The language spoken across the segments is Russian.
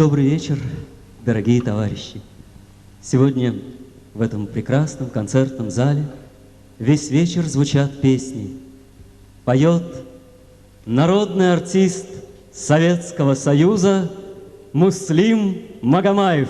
Добрый вечер, дорогие товарищи. Сегодня в этом прекрасном концертном зале весь вечер звучат песни. Поет народный артист Советского Союза Муслим Магомаев.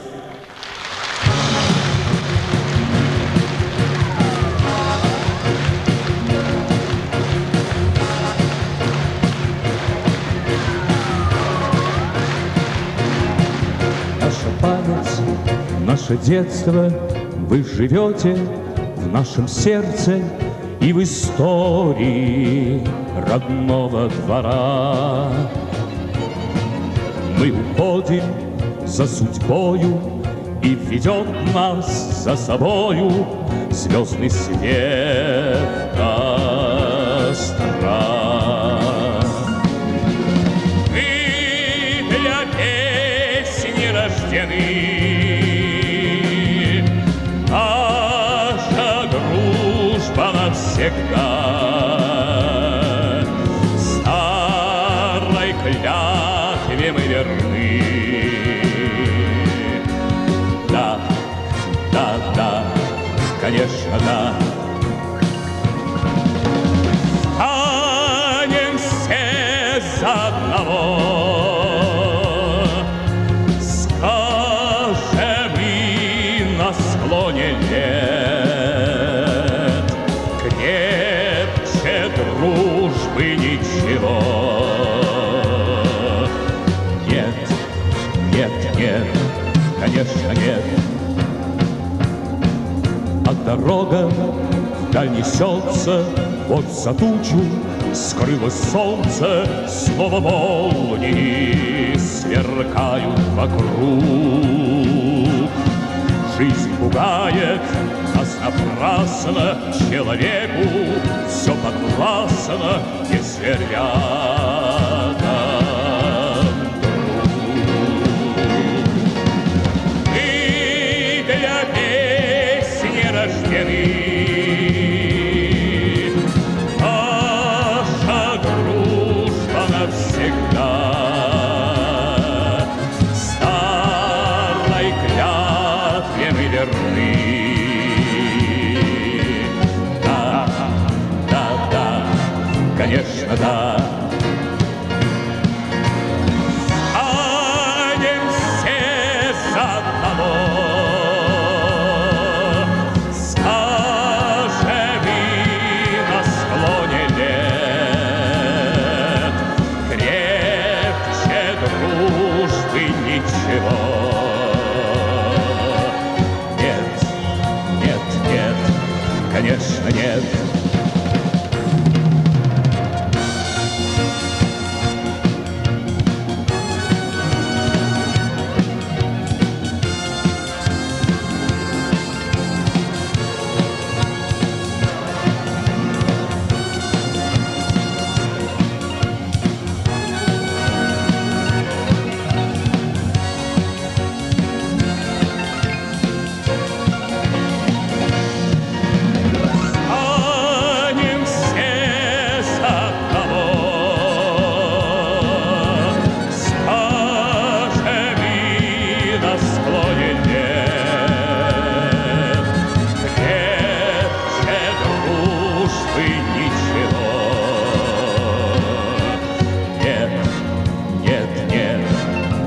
Наше детство, вы живете в нашем сердце и в истории родного двора. Мы уходим за судьбою, и ведет нас за собою звездный свет костра. Мы для песни рождены, всегда старой клятве мы верны. Да, да, да, конечно, да. Станем все за одного, скажем и на склоне лет. Дружбы ничего нет, нет, нет, конечно нет. А дорога вдаль несется, вот за тучу скрылось солнце, снова молнии сверкают вокруг. Жизнь пугает нас напрасно, человеку все подвластно, если рядом друг. Мы для песни рождены, наша дружба навсегда. Старой клятве мы верны. Конечно, да. Станем все за одного, скажем и на склоне лет, крепче дружбы ничего. Нет, нет, нет, конечно, нет.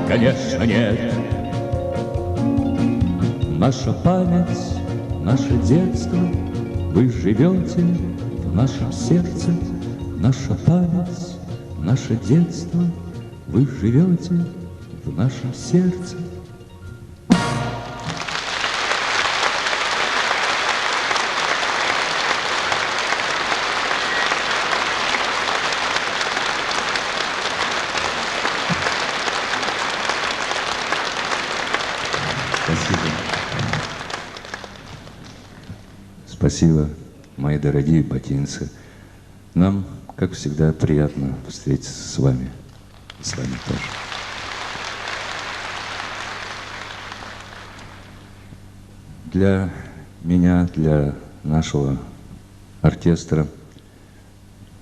Конечно, нет. Наша память, наше детство, вы живете в нашем сердце. Наша память, наше детство, вы живете в нашем сердце. Спасибо, мои дорогие ботинцы. Нам, как всегда, приятно встретиться с вами. И с вами тоже. Для меня, для нашего оркестра,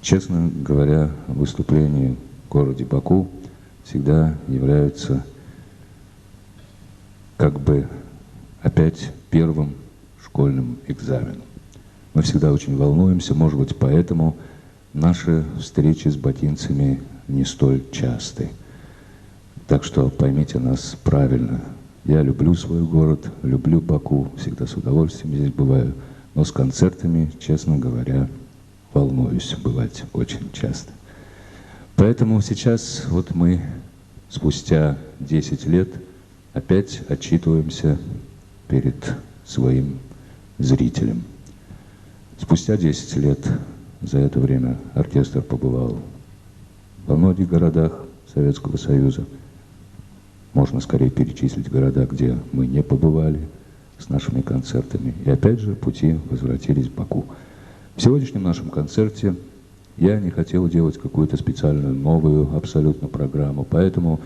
честно говоря, выступления в городе Баку всегда являются как бы опять первым школьным экзаменом. Мы всегда очень волнуемся, может быть, поэтому наши встречи с ботинцами не столь часты. Так что поймите нас правильно. Я люблю свой город, люблю Баку, всегда с удовольствием здесь бываю, но с концертами, честно говоря, волнуюсь бывать очень часто. Поэтому сейчас вот мы спустя 10 лет опять отчитываемся перед своим зрителем. Спустя 10 лет за это время оркестр побывал во многих городах Советского Союза. Можно скорее перечислить города, где мы не побывали с нашими концертами. И опять же пути возвратились в Баку. В сегодняшнем нашем концерте я не хотел делать какую-то специальную новую абсолютно программу, поэтому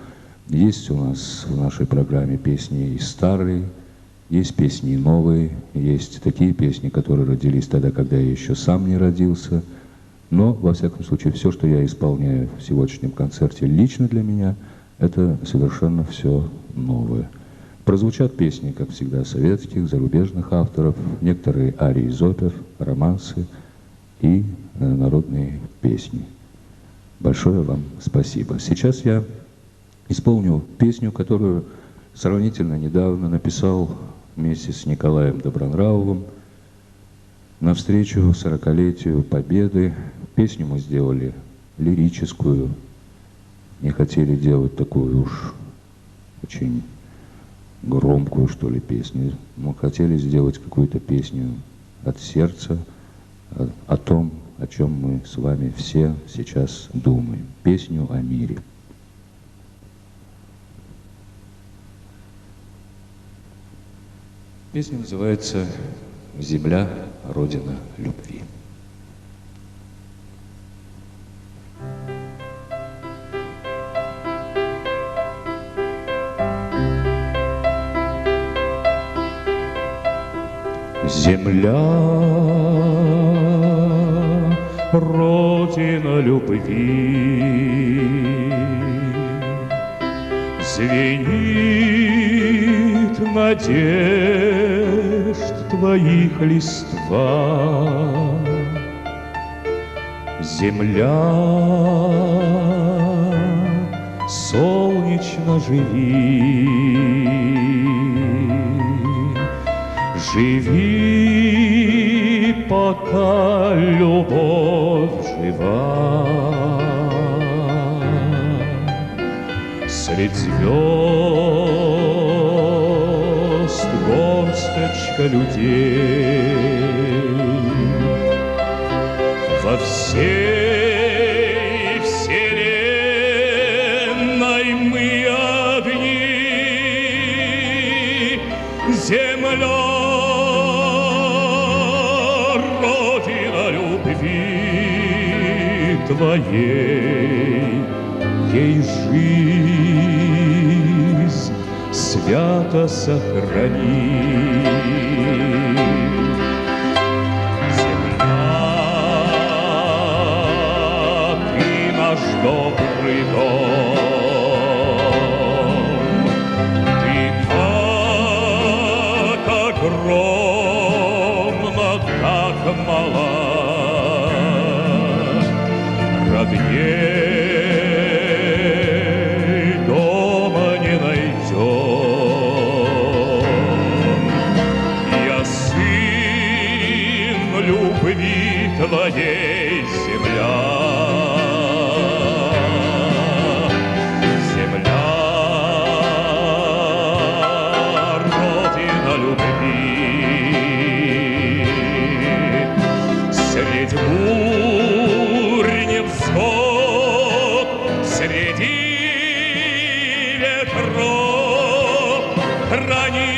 есть у нас в нашей программе песни и старые, есть песни и новые, есть такие песни, которые родились тогда, когда я еще сам не родился. Но, во всяком случае, все, что я исполняю в сегодняшнем концерте лично для меня, это совершенно все новое. Прозвучат песни, как всегда, советских, зарубежных авторов, некоторые арии из опер, романсы и народные песни. Большое вам спасибо. Сейчас я исполню песню, которую сравнительно недавно написал вместе с Николаем Добронравовым навстречу 40-летию Победы. Песню мы сделали лирическую, не хотели делать такую уж очень громкую, что ли, песню. Мы хотели сделать какую-то песню от сердца, о том, о чем мы с вами все сейчас думаем. Песню о мире. Песня называется «Земля, Родина любви». Земля, Родина любви, звенит надежд твоих листва. Земля, солнечно живи, живи, пока любовь жива. Средь звезд горсточка людей, во всей вселенной мы одни. Земля, Родина любви твоей, ей жизнь свято сохрани. Земля, ты наш добрый дом, ты так огромна, так мала, родней дома не найдем. Я сын любви твоей, земля, земля, Родина любви. Средь бурь невзгод, среди ветров храни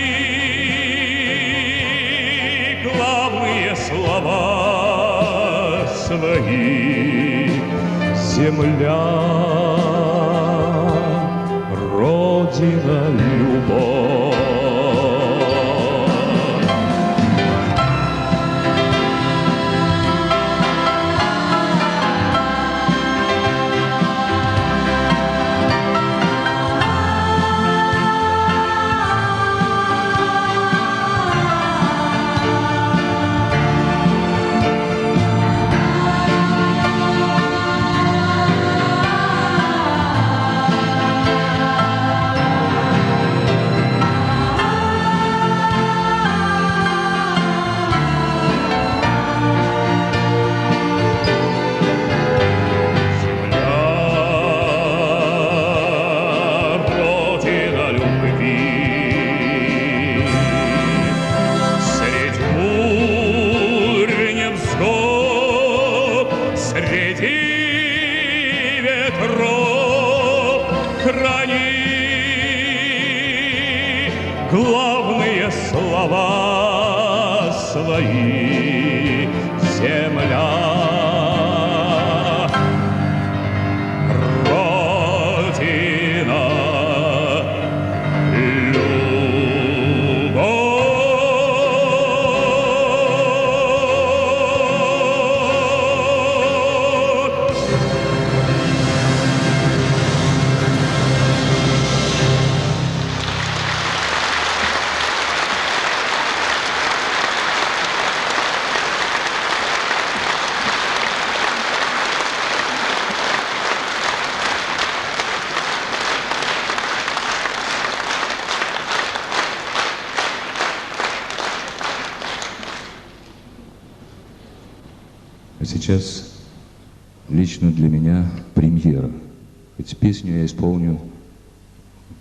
главные слова свои. Земля, Родина любовь. 9 ветров храни главные слова свои, земля. Сейчас лично для меня премьера. Эти песню я исполню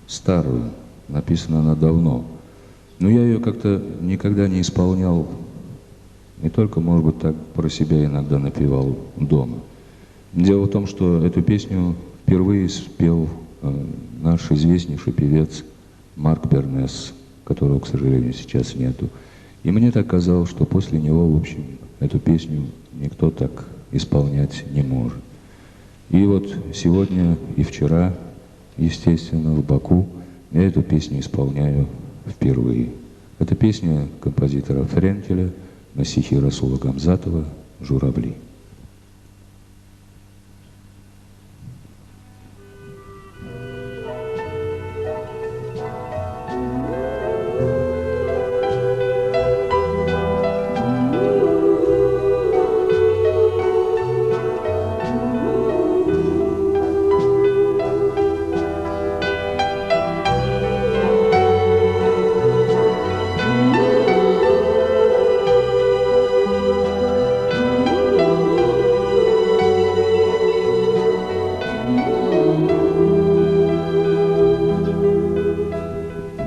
старую, написана она давно. Но я ее как-то никогда не исполнял, не только, может быть, так про себя иногда напевал дома. Дело в том, что эту песню впервые спел наш известнейший певец Марк Бернес, которого, к сожалению, сейчас нету. И мне так казалось, что после него, в общем, эту песню никто так исполнять не может. И вот сегодня и вчера, естественно, в Баку я эту песню исполняю впервые. Это песня композитора Френкеля на стихи Расула Гамзатова «Журавли».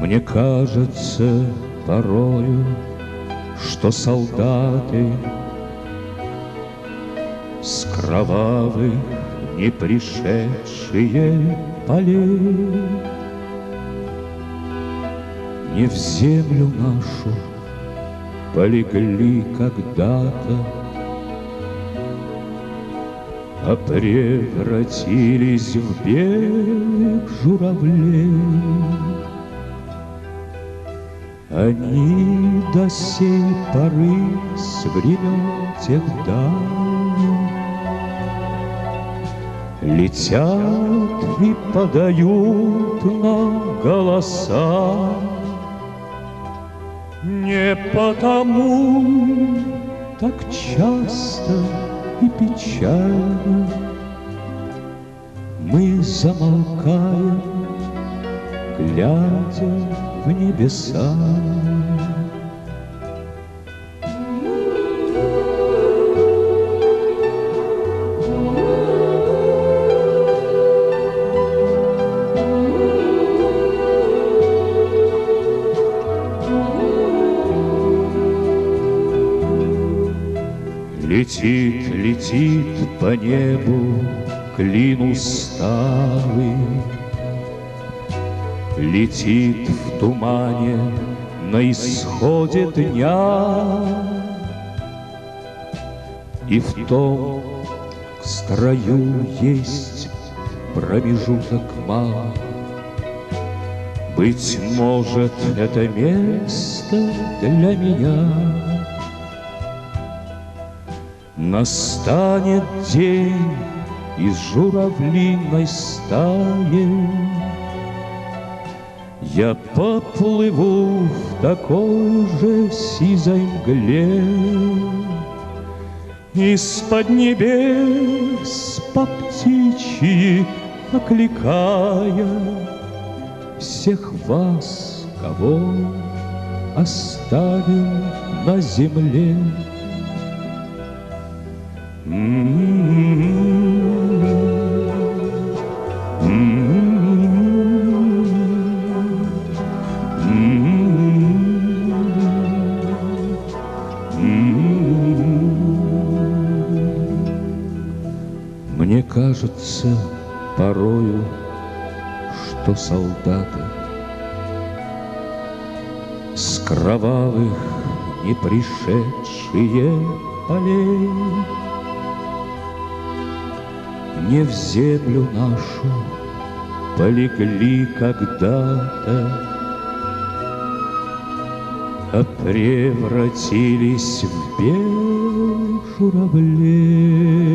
Мне кажется порою, что солдаты с кровавых не пришедшие полей не в землю нашу полегли когда-то, а превратились в белых журавлей. Они до сей поры с времен тех давних летят и подают нам голоса. Не потому так часто и печально мы замолкаем, глядя в небеса. Летит, летит по небу клин усталый, летит в тумане на исходе дня, и в том к строю есть промежуток мал. Быть может, это место для меня. Настанет день из журавлиной стаи, я поплыву в такой же сизой мгле, из-под небес по птичьи окликая всех вас, кого оставил на земле. Мне кажется порою, что солдаты с кровавых не пришедшие полей не в землю нашу полегли когда-то, а превратились в белых журавлей.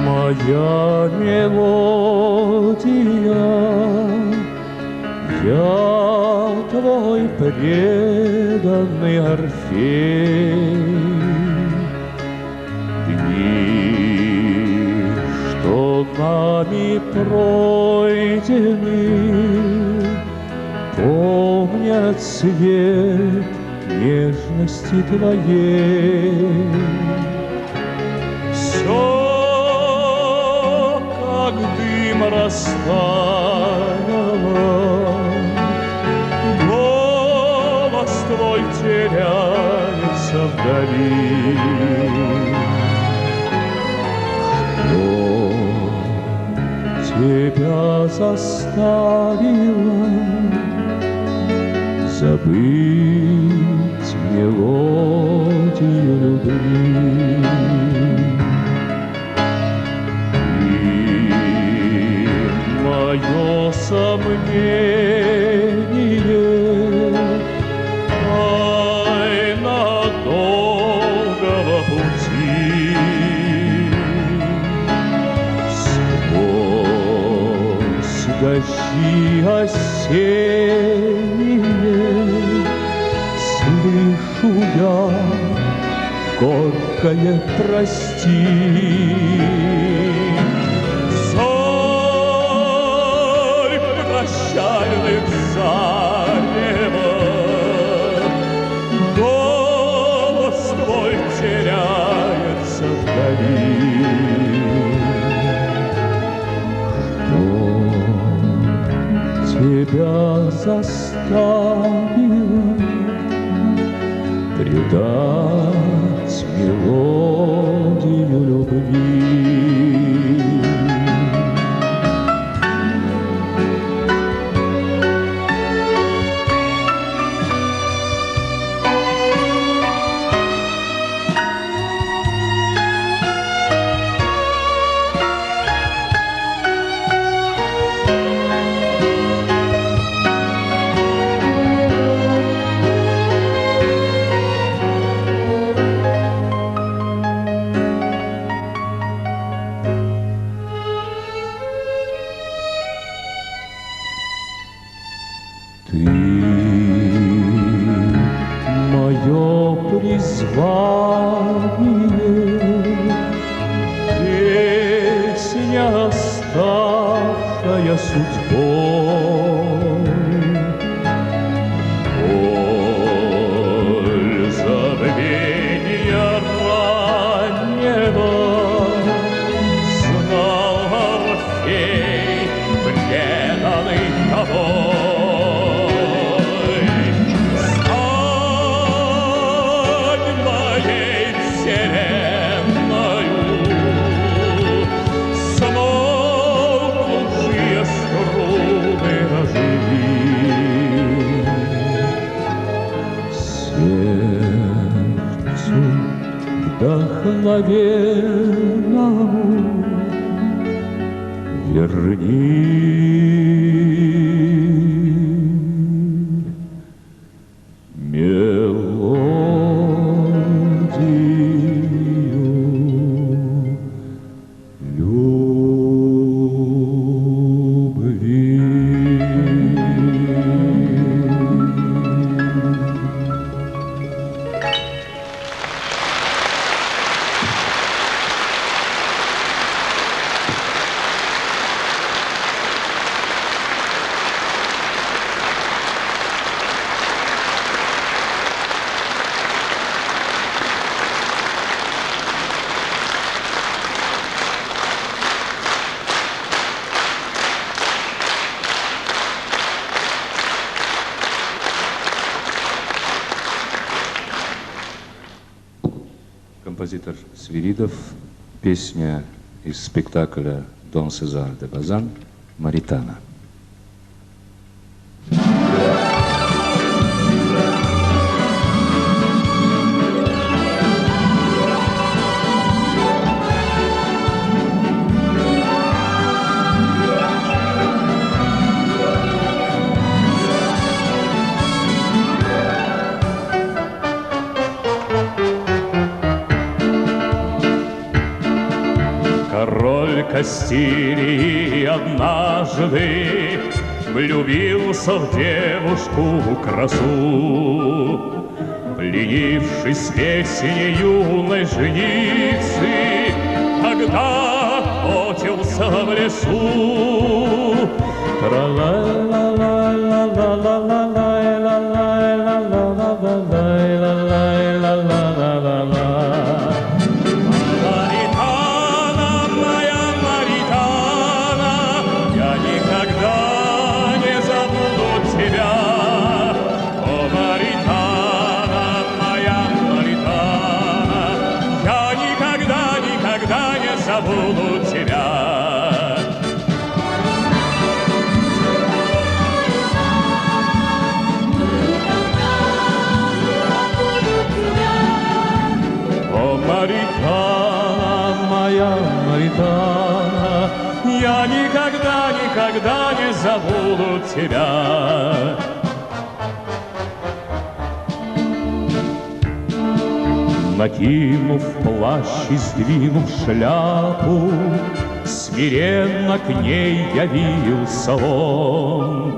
Моя мелодия, я твой преданный Орфей. Дни, что нами пройдены, помнят цвет нежности твоей. Все как дым растаяла, голос твой теряется вдали. Что тебя заставило забыть мелодию любви? Мое сомнение, тайна долгого пути, сквозь дожди осенние слышу я горькое прости. Прощальных зарева голос твой теряется вдали. Что тебя заставило предать мелодию любви? Ты мое призвание, песня, ставшая судьбой. Боль забвения раннего знал Орфей, преданный тобой. Смолкнувшие струны обыкновенному верни мелодию любви. Композитор Свиридов, песня из спектакля «Дон Сезар де Базан» «Маритана». Король Кастилии однажды влюбился в девушку красу, пленившись песней юной женицы, когда охотился в лесу. Забуду тебя. О, Маритана, моя Маритана, я никогда, никогда не забуду тебя. Накинув плащ и сдвинув шляпу, смиренно к ней явился он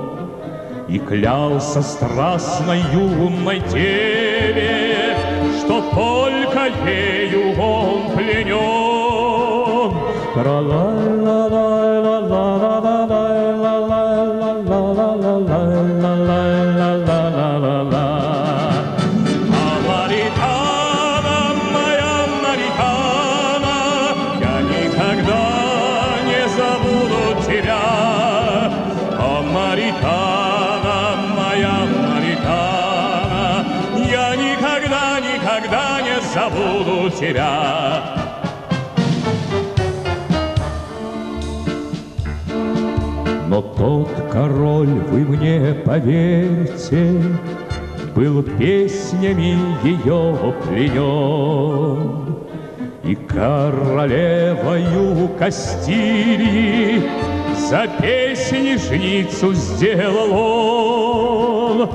и клялся страстной юной деве, что только ею он пленен. Забуду тебя. Но тот король, вы мне поверьте, был песнями ее пленен, и королевою Кастилии за песни жницу сделал он.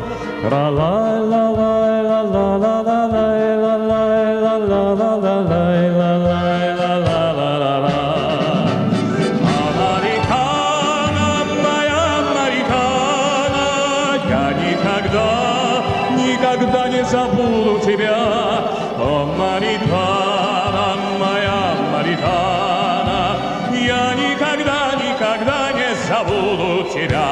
Никогда не забуду тебя, о, Маритана, моя Маритана, я никогда, никогда не забуду тебя.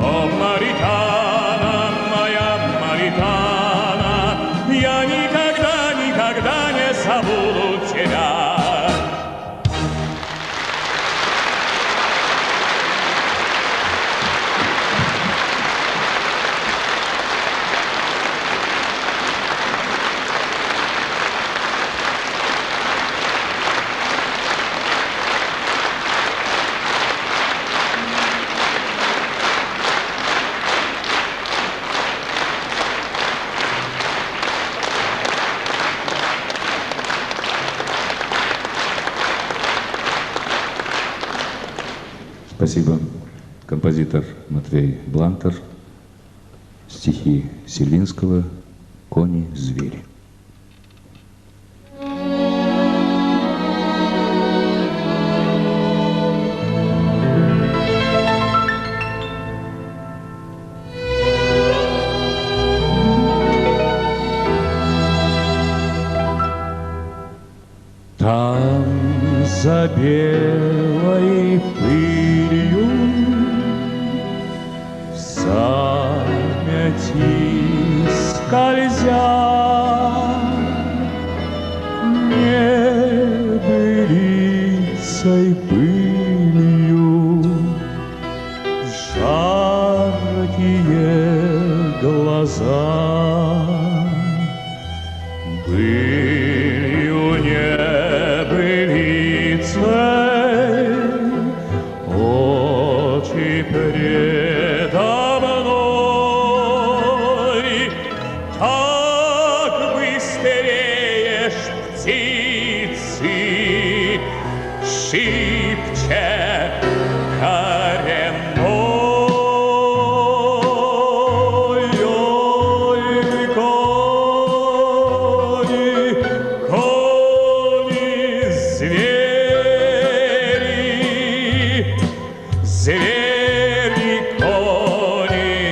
О, Маритана, моя Маритана, я никогда, никогда не забуду тебя. Спасибо. Композитор Матвей Блантер. Стихи Селинского «Кони, звери». Там за белой пылью в самяти скользя небылицей пылью жаркие глаза пылью небылицей очи предо мной, так быстрее птицы шибче коренной. Ой, кони, звери, звери, кони,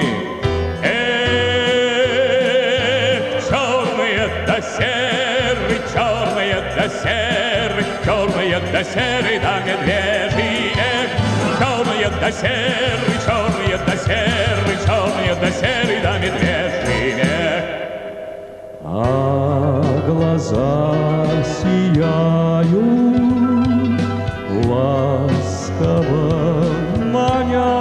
черные да серый, черные да серый, черные да серый, да медвежий, черные да серый, черные да серый, черные да серый, да медвежий. А глаза сияют, ласково маня,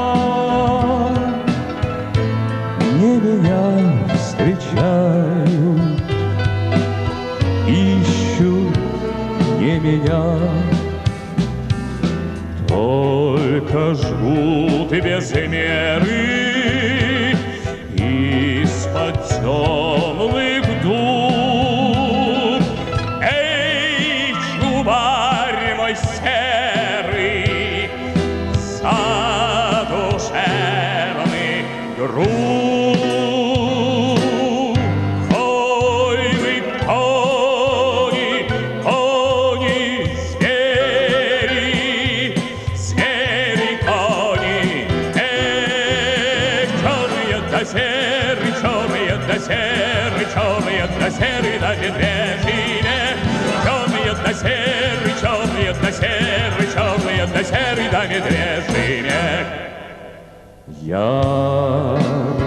не меня встречают, ищут не меня, только жгут без меры из-под темных дуб. Эй, чубарь мой серый, задушевный груб. Ой, вы кони, кони, звери, звери, кони, черные да серый, черные да серый, черные да серый, да медвежий, черные да серый, черные да серый, черные да серый, да медвежий. я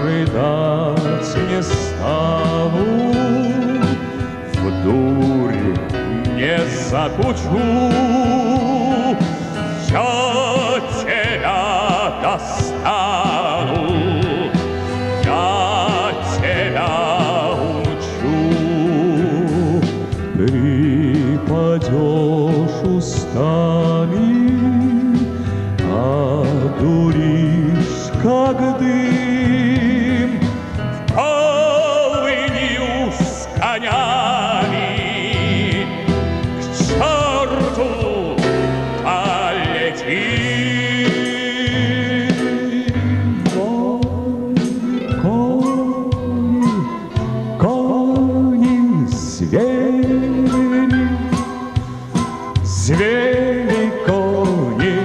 рыдать не стану, В дурь не закучу, я тебя достану, я тебя учу. припадешь устами, одуришь, как дым, Полынью с конями к черту полети. кони, кони, звери, звери, кони,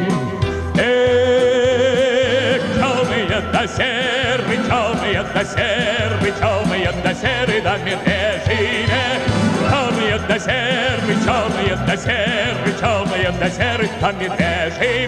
Черные да серый, черные да серый, черные да серый, да медвежий. Черные да серый, черные да серый, черные да серый, да медвежий.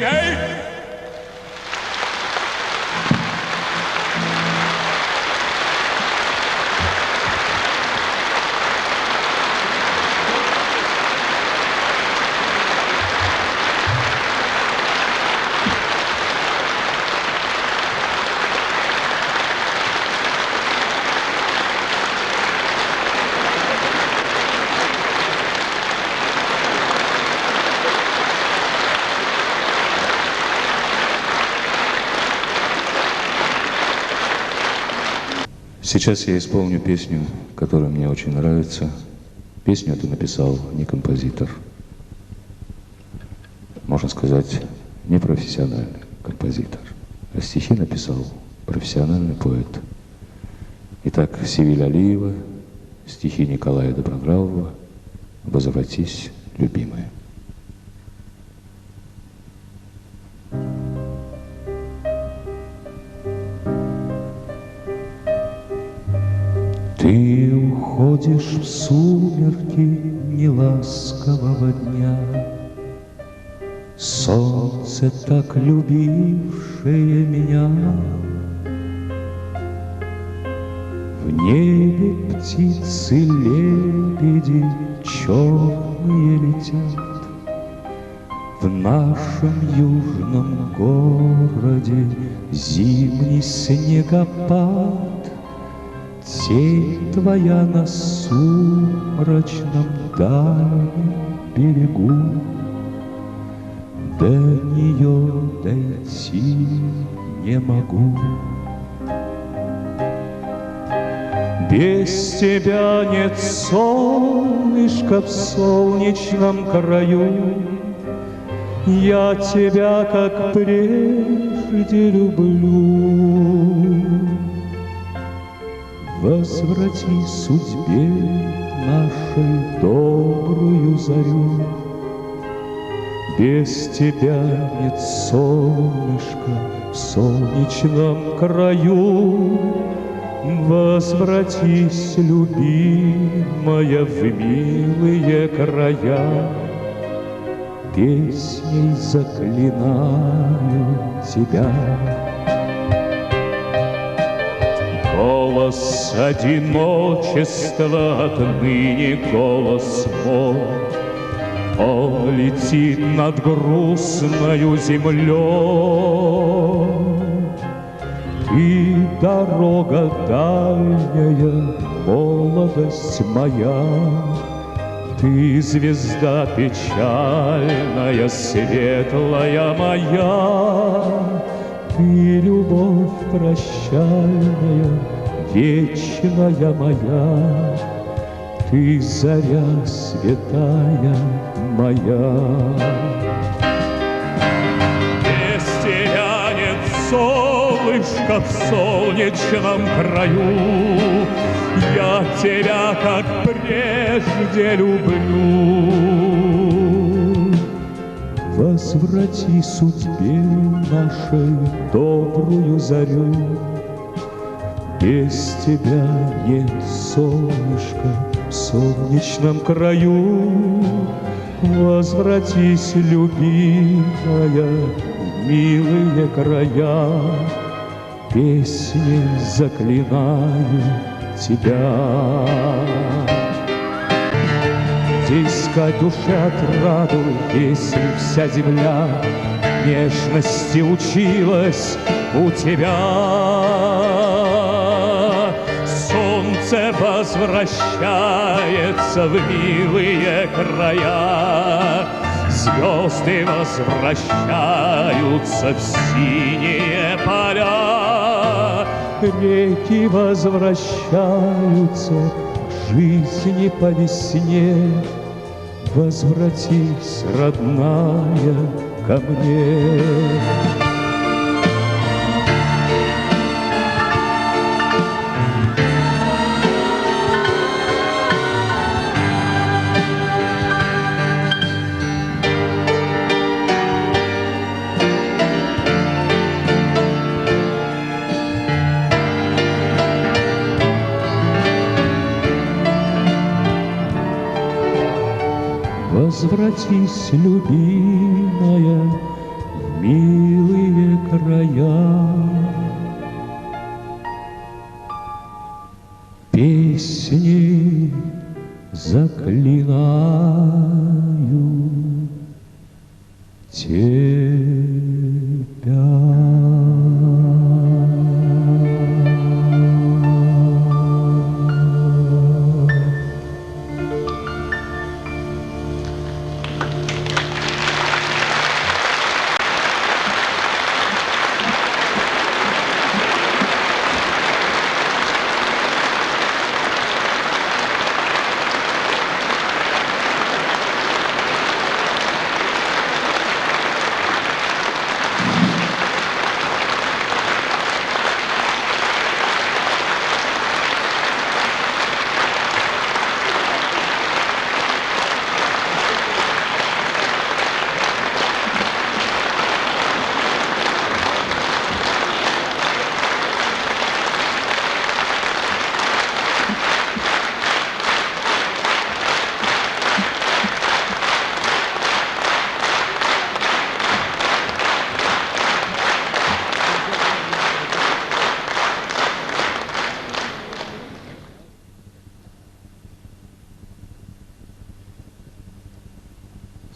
Сейчас я исполню песню, которая мне очень нравится. Песню эту написал не композитор. Можно сказать, непрофессиональный. композитор, а стихи написал профессиональный поэт. Итак, Севиль Алиева, стихи Николая Добронравова «Возвратись, любимая». Ты уходишь в сумерки неласкового дня, солнце, так любившее меня. В небе птицы, лебеди черные летят, в нашем южном городе зимний снегопад. Тень твоя на сумрачном дальнем берегу, до нее дойти не могу. Без тебя нет солнышка в солнечном краю, я тебя, как прежде, люблю. Возврати судьбе нашей добрую зарю, без тебя нет солнышка в солнечном краю. Возвратись, любимая, в милые края, песней заклинаю тебя. Голос одиночества отныне голос мой, он летит над грустною землей. Ты дорога дальняя, молодость моя, ты звезда печальная, светлая моя. Ты любовь прощальная, вечная моя, ты заря святая моя. Без тебя нет солнышка в солнечном краю, я тебя, как прежде, люблю. Возврати судьбе нашей добрую зарю, без тебя нет солнышка в солнечном краю. Возвратись, любимая, в милые края, песней заклинаю тебя. Где искать душе отраду, если вся земля нежности училась у тебя? Солнце возвращается в милые края, звезды возвращаются в синие поля, реки возвращаются к жизни по весне. Возвратись, родная, ко мне. Возвратись, любимая, в милые края, песни заклинаю тебя.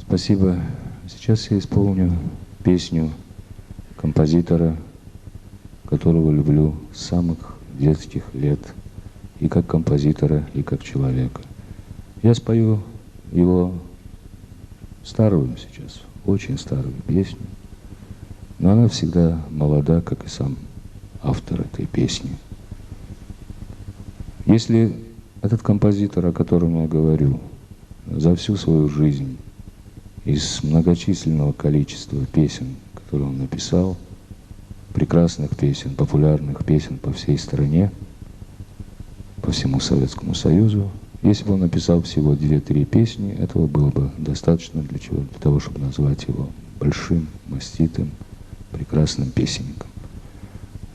Спасибо. Сейчас я исполню песню композитора, которого люблю с самых детских лет, и как композитора, и как человека. Я спою его старую сейчас, очень старую песню, но она всегда молода, как и сам автор этой песни. Если этот композитор, о котором я говорю, за всю свою жизнь из многочисленного количества песен, которые он написал, прекрасных песен, популярных песен по всей стране, по всему Советскому Союзу, если бы он написал всего 2-3 песни, этого было бы достаточно для чего? Для того, чтобы назвать его большим, маститым, прекрасным песенником.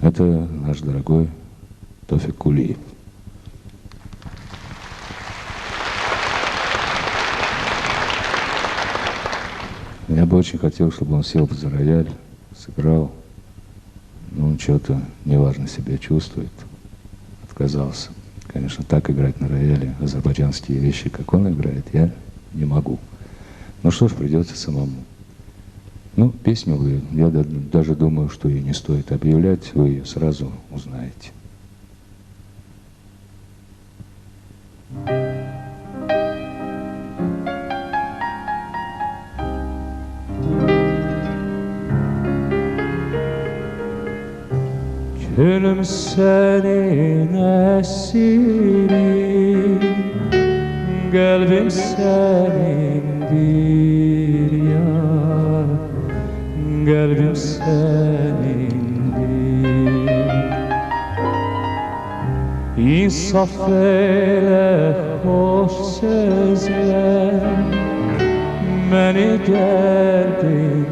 Это наш дорогой Тофик Кулиев. Я бы очень хотел, чтобы он сел за рояль, сыграл, но он что-то неважно себя чувствует, отказался. Конечно, так играть на рояле азербайджанские вещи, как он играет, я не могу. Ну что ж, придется самому. Ну, песню вы, я даже думаю, что ее не стоит объявлять, вы ее сразу узнаете. Gönlüm senin esiri, kalbim senindir yar, kalbim senindir. İnsaf eyle hoş sözler, beni derdindir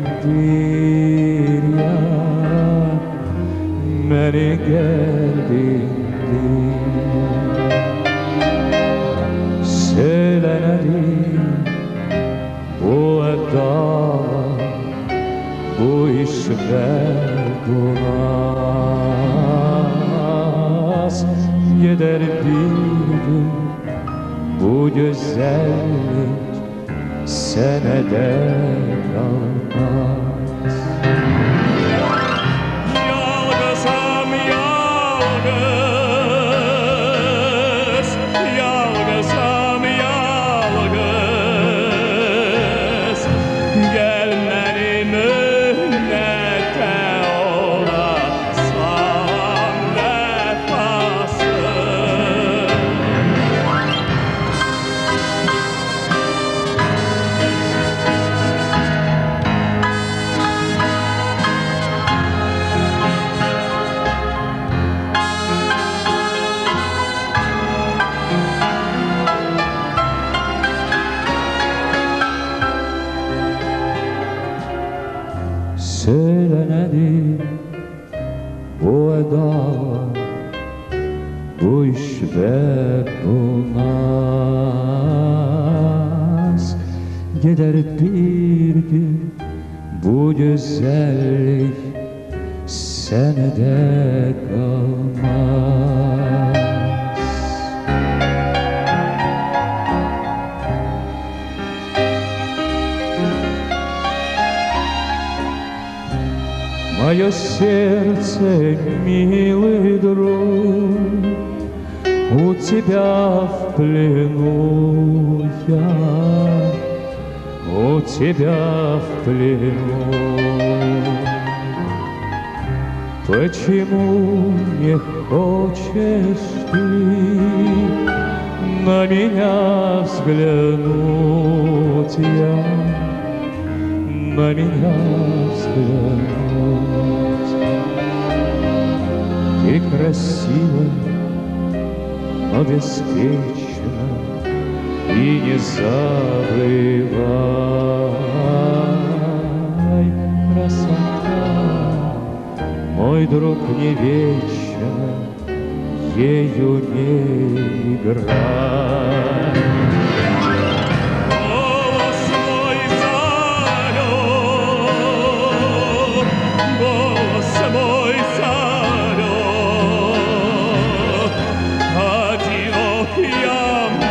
yar, beni geldindir. Söyle nedir bu edalar, bu işler bu naz. Gider bir gün bu güzellik senede kalmaz. Söyle nedir bu edalar, bu iş ve bu naz. Gider bir gün bu güzellik senede kalmaz. Мое сердце, милый друг, у тебя в плену я, у тебя в плену. Почему не хочешь ты на меня взглянуть, я, на меня взглянуть? Ты красива, но беспечна, и не забывай, красота, мой друг, не вечна, ею не играй.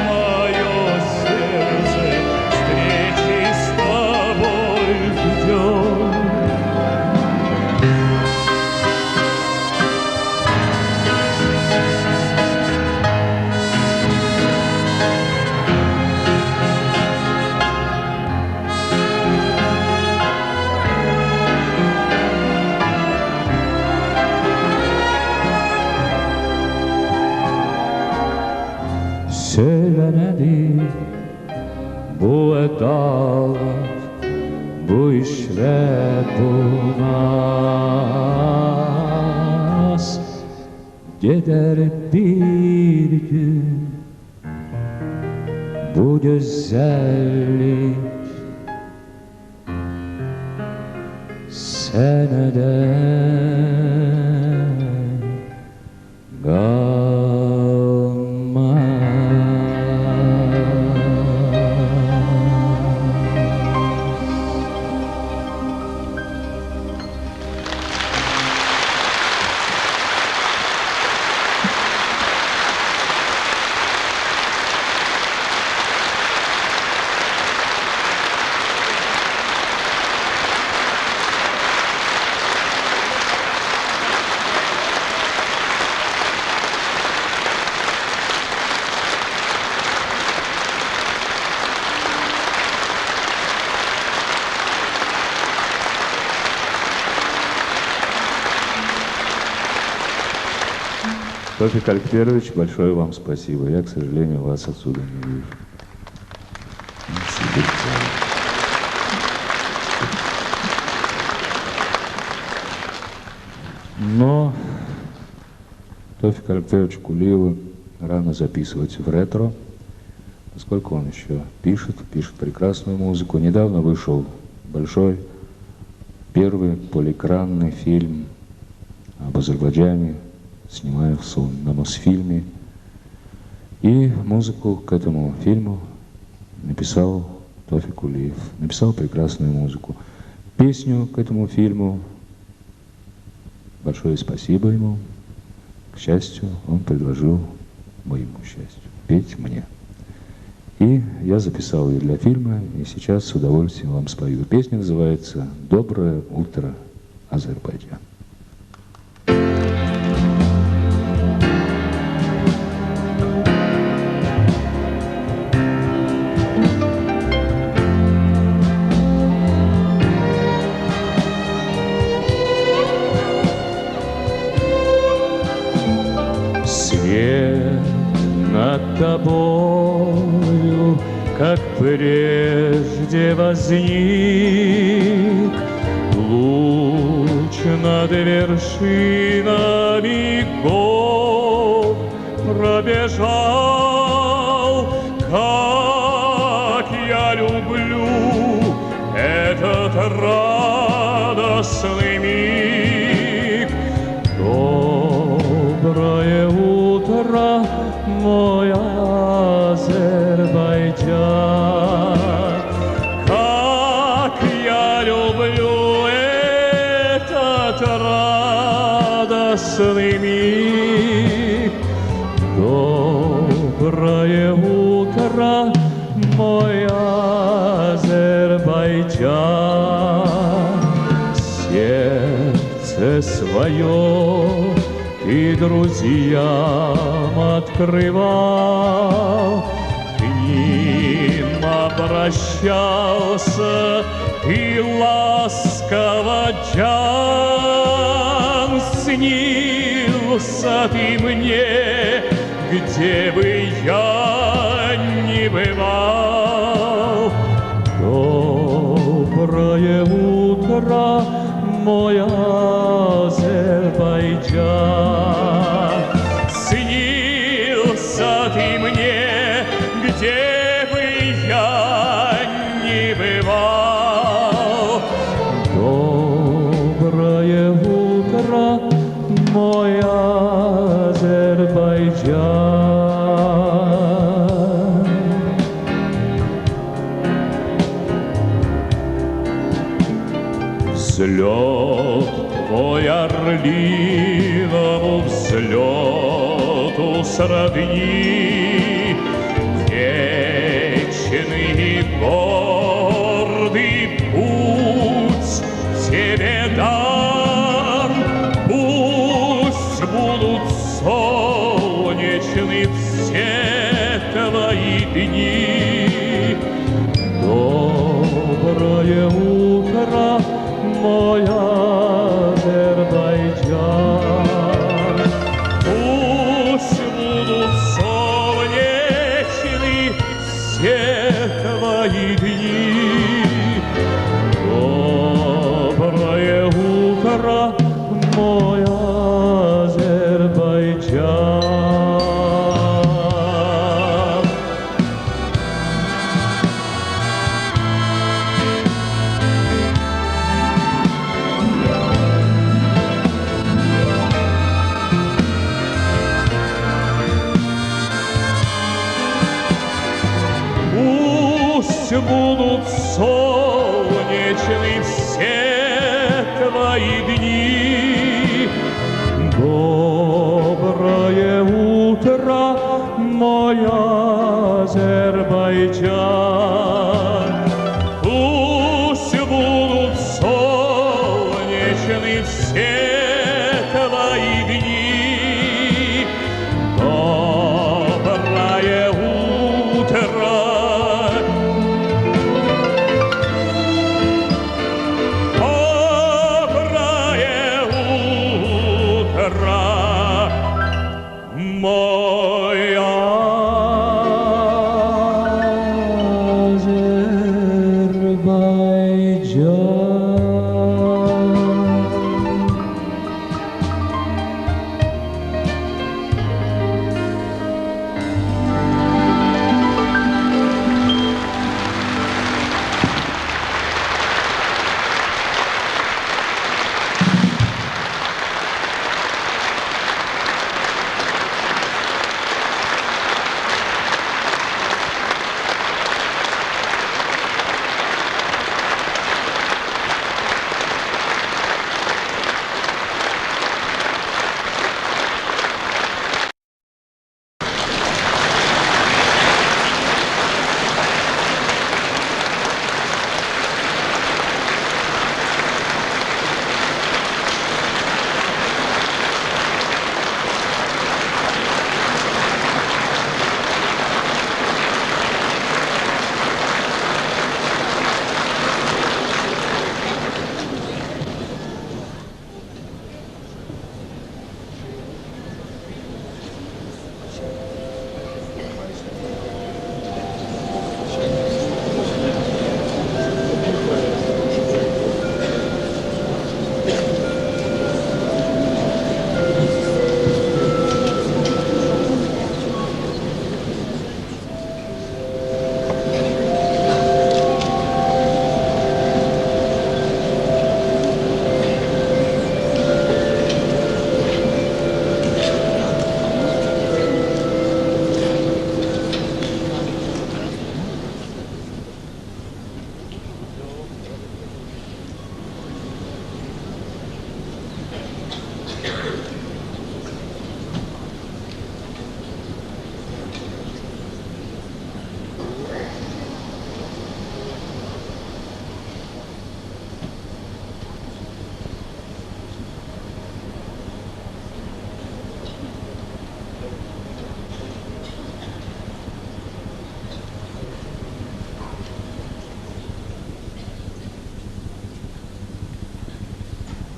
Мое сердце встречи с тобой. bu dağlar, bu işler bulmaz. Gider bir gün bu güzellik seneden kalmaz. Тофик Альферович, большое вам спасибо. Я, к сожалению, вас отсюда не вижу. Но Тофика Альферовича Кулиева рано записывать в ретро, поскольку он еще пишет прекрасную музыку. Недавно вышел большой, первый полиэкранный фильм об Азербайджане, снимался он на Мосфильме. И музыку к этому фильму написал Тофик Кулиев. Написал прекрасную музыку. Песню к этому фильму, большое спасибо ему, к счастью, он предложил, моему счастью, петь мне. И я записал ее для фильма, и сейчас с удовольствием вам спою. Песня называется «Доброе утро, Азербайджан». Свет над тобою, как прежде возник, луч над вершинами гор пробежал. Как я люблю этот радостный миг. Доброе утро, мой Азербайджан. Как я люблю этот радостный миг. Доброе утро, мой Азербайджан. Сердце свое ты друзьям открывал, к ним обращался и ласково Джан. Снился ты мне, где бы я ни бывал. Доброе утро, мой Азербайджан. Снился ты мне, где бы я ни бывал. Доброе утро, мой Азербайджан. Взлет твой орлиному взлету сродни, вечный и гордый путь тебе дан. Пусть будут солнечны все твои дни. Доброе утро, мой Азербайджан. Пусть будут солнечны все твои будут солнечны все твои дни. Доброе утро, мой Азербайджан. Пусть будут солнечны все твои дни. Доброе утро. Доброе утро, мой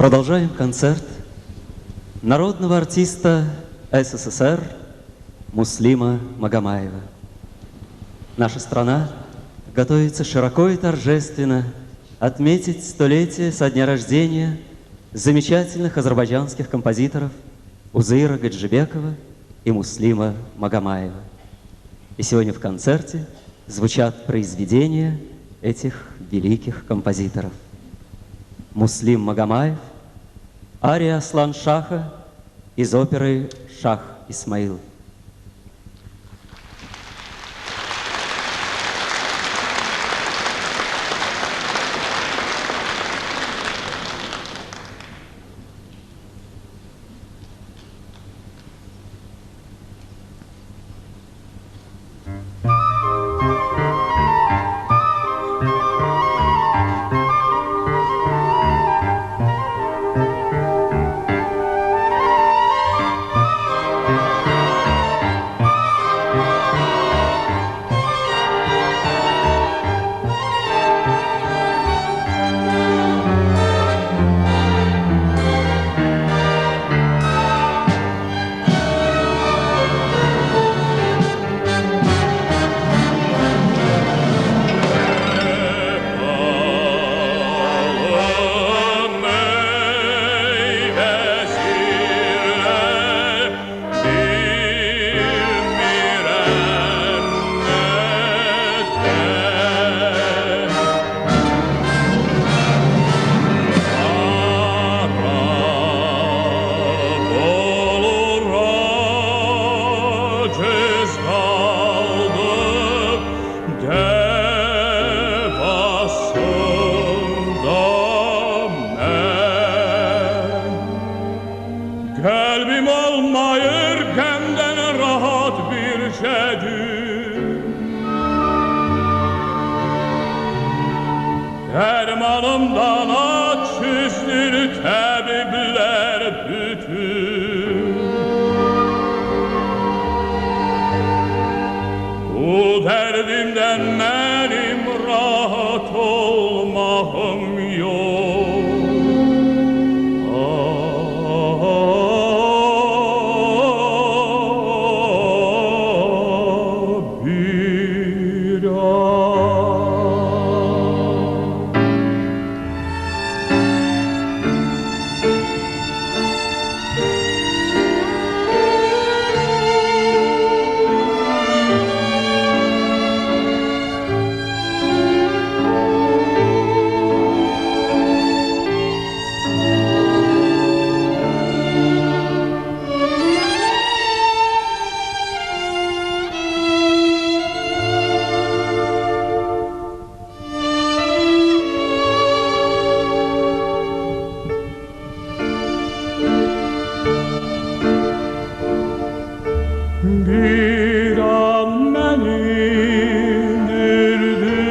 Продолжаем концерт народного артиста СССР Муслима Магомаева. Наша страна готовится широко и торжественно отметить столетие со дня рождения замечательных азербайджанских композиторов Узыра Гаджибекова и Муслима Магомаева. И сегодня в концерте звучат произведения этих великих композиторов. Муслим Магомаев, ария Аслан-Шаха из оперы «Шах Исмаил». Доброе Canımdan aç yüzdür tabipler bütün. Bu derdimden benim rahat olmağım yok. Bir an beni öldürmedin,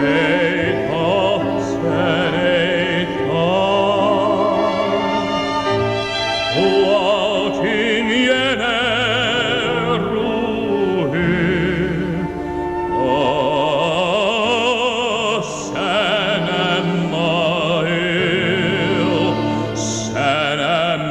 ey Tahsin ey Tahsin. Lakin yine ruhum senem nail, senem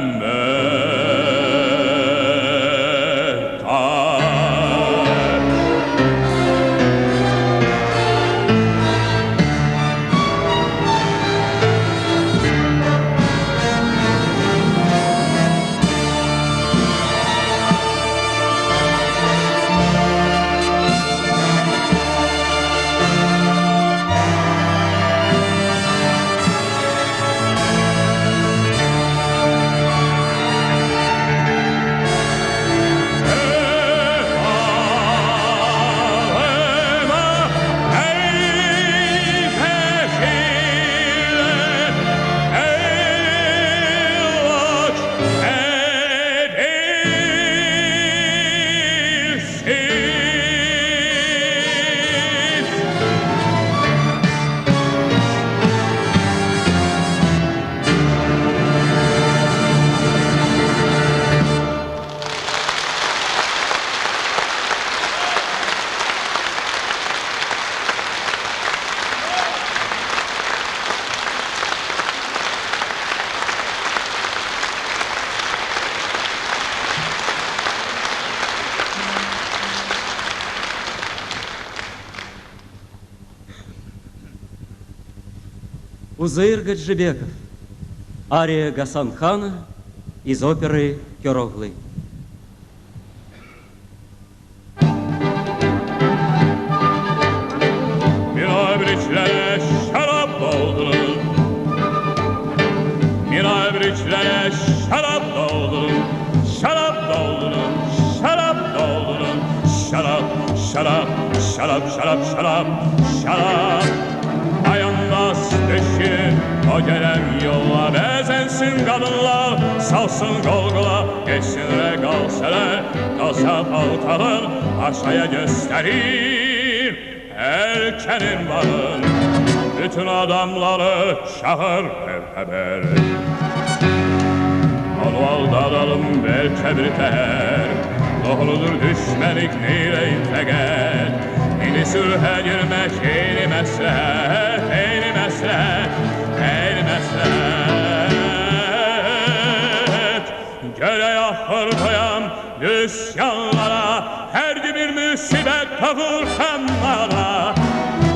Узыр Гаджибеков. Ария Гасан-хана из оперы «Кероглы». Minabriçlere şarap doldurun, minabriçlere şarap doldurun, şarap doldurun, şarap doldurun, şarap, şarap, şarap, şarap, şarap, şarap. Ayağımdas düşün o gelen yolla, bezensin kadınlar, salsın golgola, geçsin regalseler, kalsa paltalın aşağıya gösterir. Erkenin varın, bütün adamları çağır haber. Onu aldatalım belki bir teher, doğrudur düşmelik neyleyim fekat. Yeni sürhe girmek eyni meslehet, eyni meslehet, eyni meslehet. Göre yahır koyam düşyanlara, her bir musibet kavur kanlara.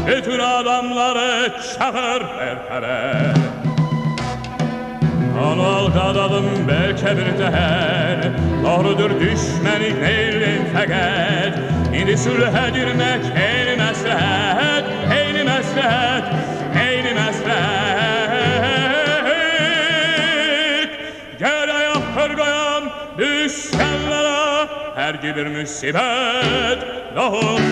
Bütün adamları çağır haber. Onu aldatalım belki bir teher, doğrudur düşmenik neyleyim fekat. Şimdi sülhe girmek eyni meslehet, eyni meslehet, eyni meslehet. Göre yapır koyam düşenlere, her bir musibet doğuşanlara.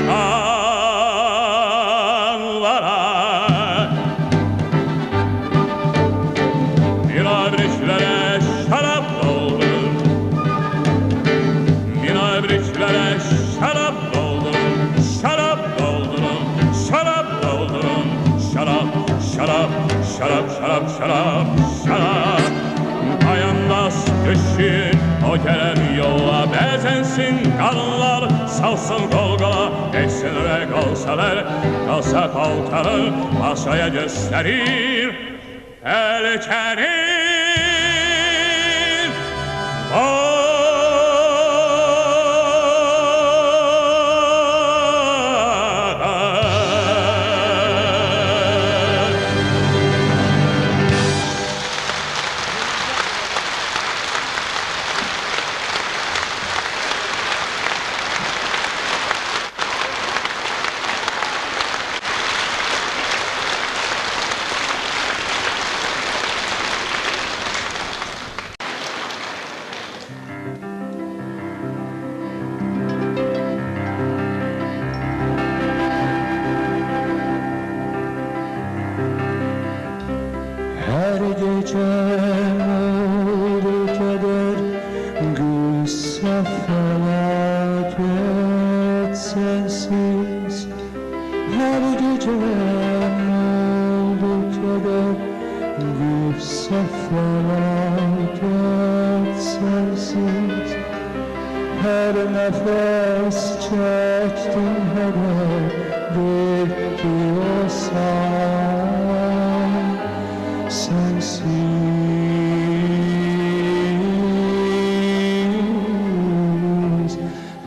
Minabriçlere şarap doldurun, minabriçlere şarap doldurun, şarap doldurun, şarap, şarap. Dayanmaz düşün o gelen yola, bezensin kanlar, salsın Golgola. Geçsin ve kalsalar, kalsa kalkarır, masaya gösterir elçenin. Her gece oldu keder, gülse felaket sensiz. Her gece oldu keder, gülse felaket sensiz. Her nefes çektim heder, bitti o sağ sensiz.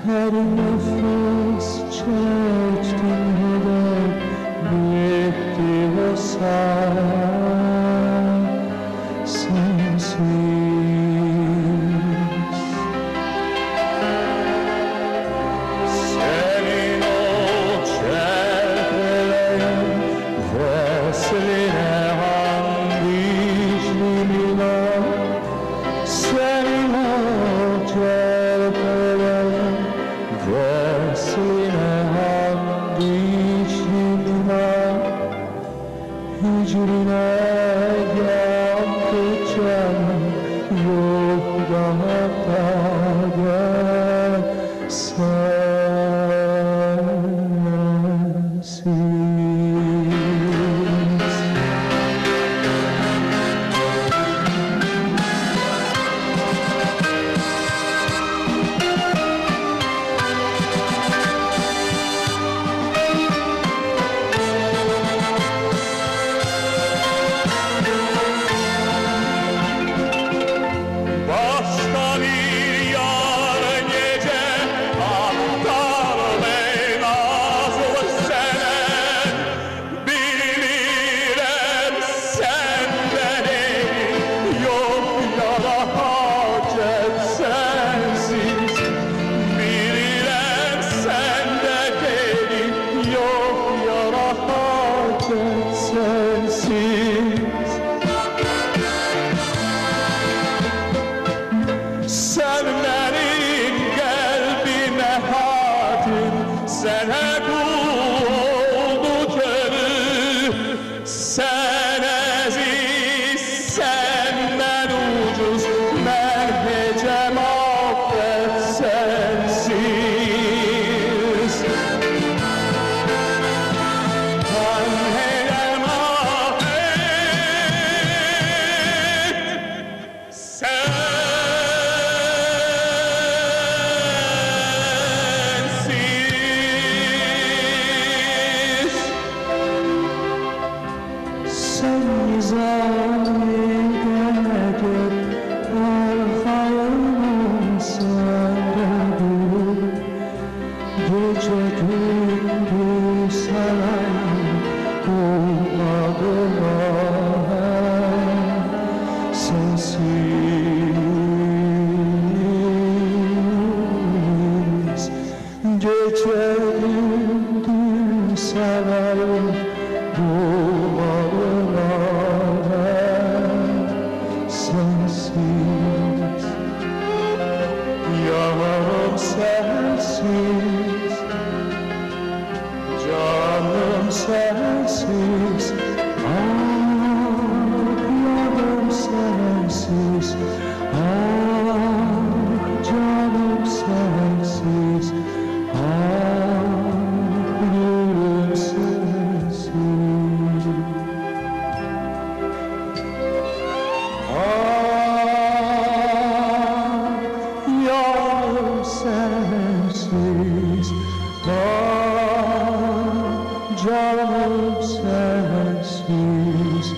Her nefes çektim heder, bitti o sensiz. Senin o çerpelerin vesline hangi işlimin var? Senin o çerpelerin vesline hangi işlimin var? Hicrine yandı canım, yok daha kader sensiz. Başka bir yar gece aktar bey nazlı senem. Bilirim sen benim, yok yara hacet sensiz. Bilirim sen de benim, yok yara hacet sensiz. Sen benim kalbime hakim, sana kul oldu gönül. Sen aziz, senden ucuz, merhecem affet sensiz. Merhecem affet sensiz. Sen nizamide gel, arxayın sende dur. Gece gündüz sarayım, bulmadılar sensiz. Gece gündüz sarayım, bulmadılar sensiz. Yanarım sensiz, canım sensiz. Yanarım sensiz, canım sensiz. Gülüm sensiz. Canım sensiz,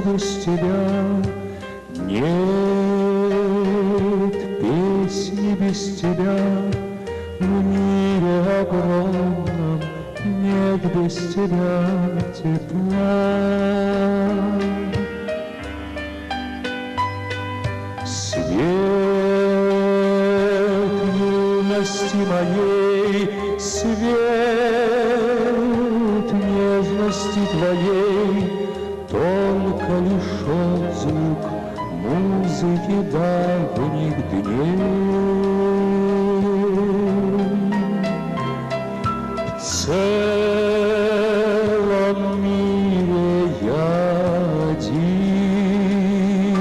без тебя, нет песни без тебя, в мире огромном нет без тебя тепла. Свет юности моей, свет нежности твоей, только лишь отзвук музыки давних дней. В целом мире я один,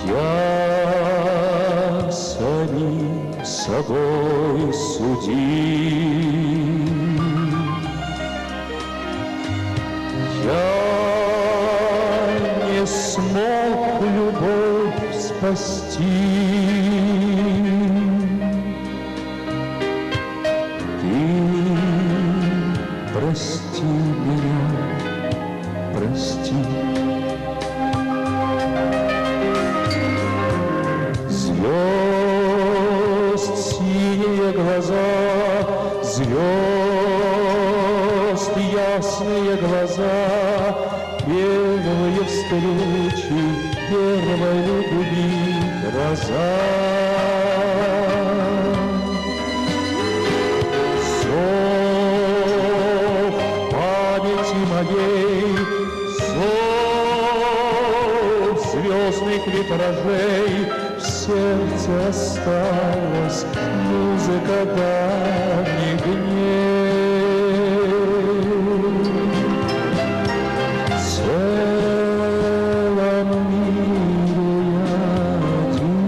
я самим собой судим. Я не смог любовь спасти. Ты прости меня, прости. Звезд синие глаза, звезд ясные глаза, первые встречи, первой любви гроза. Зов памяти моей, зов звездных витражей, в сердце осталась музыка давних дней. В целом мире я один,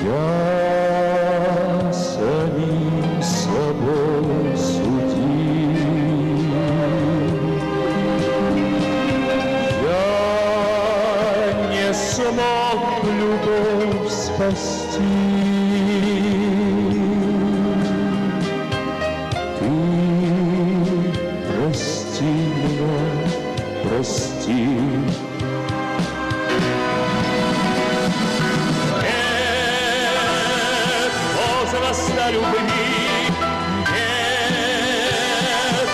я самим собой судим. Смог любовь спасти. Ты прости меня, прости. Нет возраста любви, нет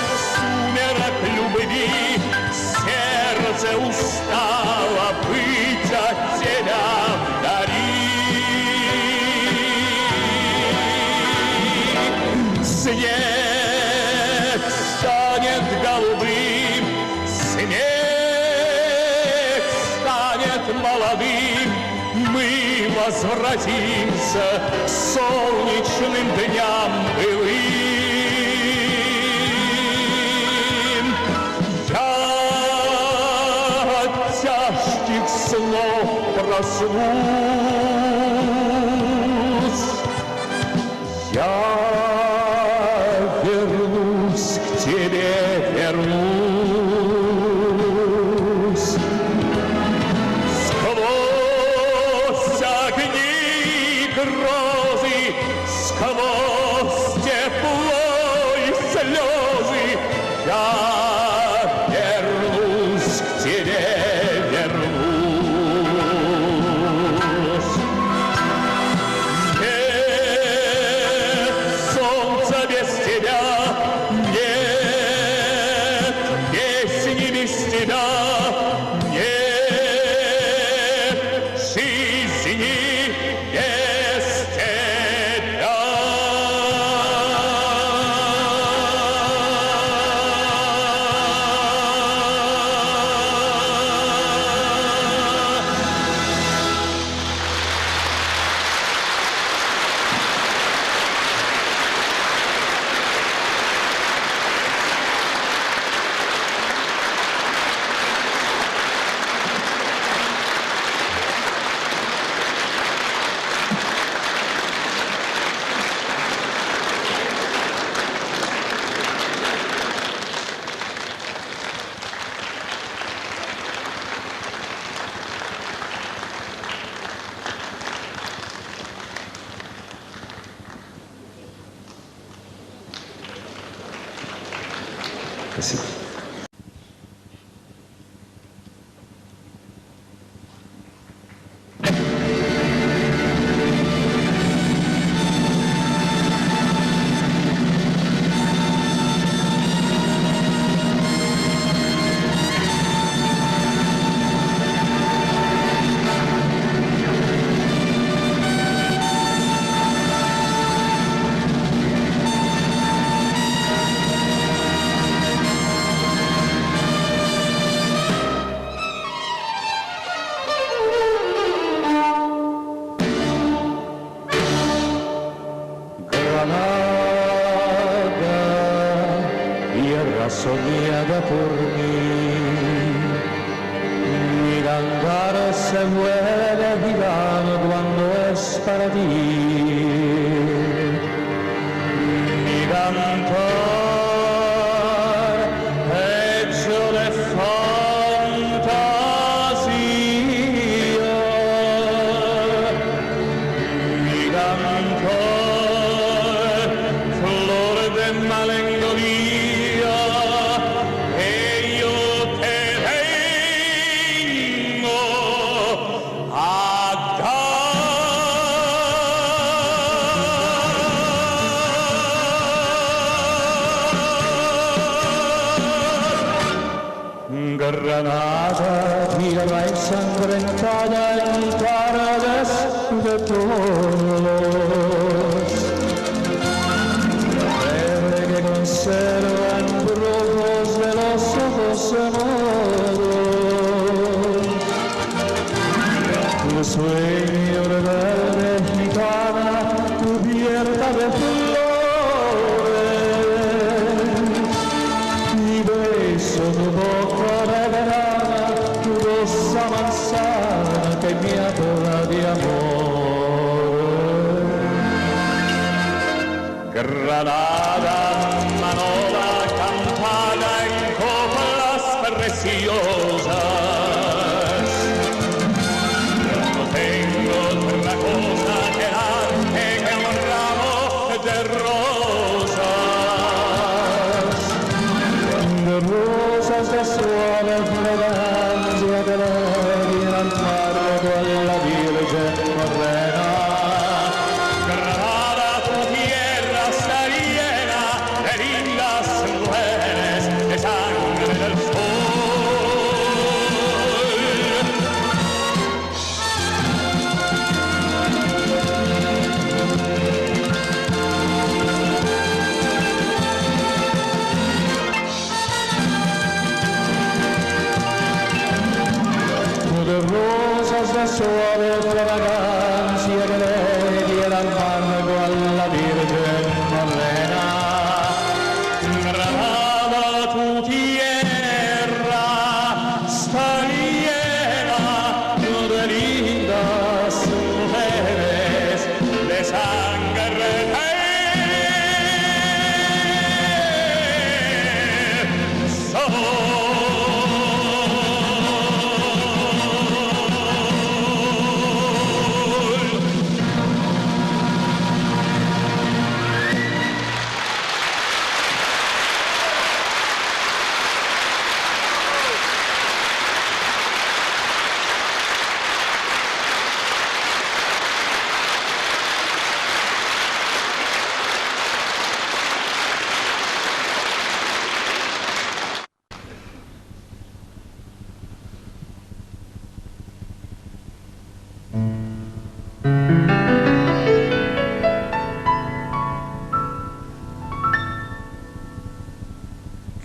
голубым, смех станет молодым, мы возвратимся к солнечным дням былым. Я от тяжких снов проснусь, я вернусь к тебе, вернусь. Сквозь огни грозы, сквозь тепло и слезы, я вернусь к тебе, вернусь. Нет солнца без тебя, нет песни без тебя, нет жизни без тебя. Спасибо. Tierra soñada por mí, mi cantar se vuelve gitano cuando es para ti. Mi cantar hecho de fantasía, mi cantar flor de melancolía. Granada, tierra ensangrentada en tardes de toros, verde que conserva en brujos de los ojos moros, tu sueño rebelde gitana cubierta de flores, y beso tu boca de verano, tu rosa manzana que me habla de amor. Granada, manola cantada en coplas preciosas. No tengo otra cosa que darte que un ramo de rosas. De rosas de suave fragancia que le viene al mar con la Virgen morena. Granada, tu tierra está llena de lindas mujeres, de sangre del sol. suave fragancia che lei diera al margo alla Virgen Morena. Granada, tu tierra está llena de lindas mujeres de sangre de sol.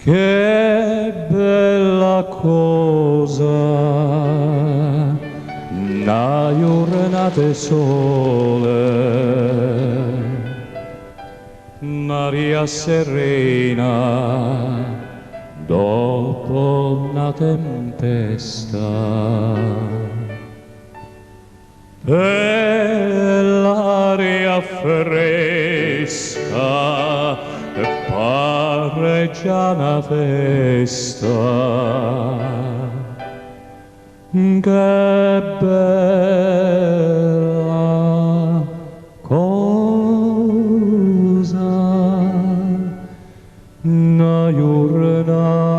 Che bella cosa, una giornata sole, Maria serena, dopo una tempesta. E l'aria fresca pare già una festa. Che bella cosa, una giornata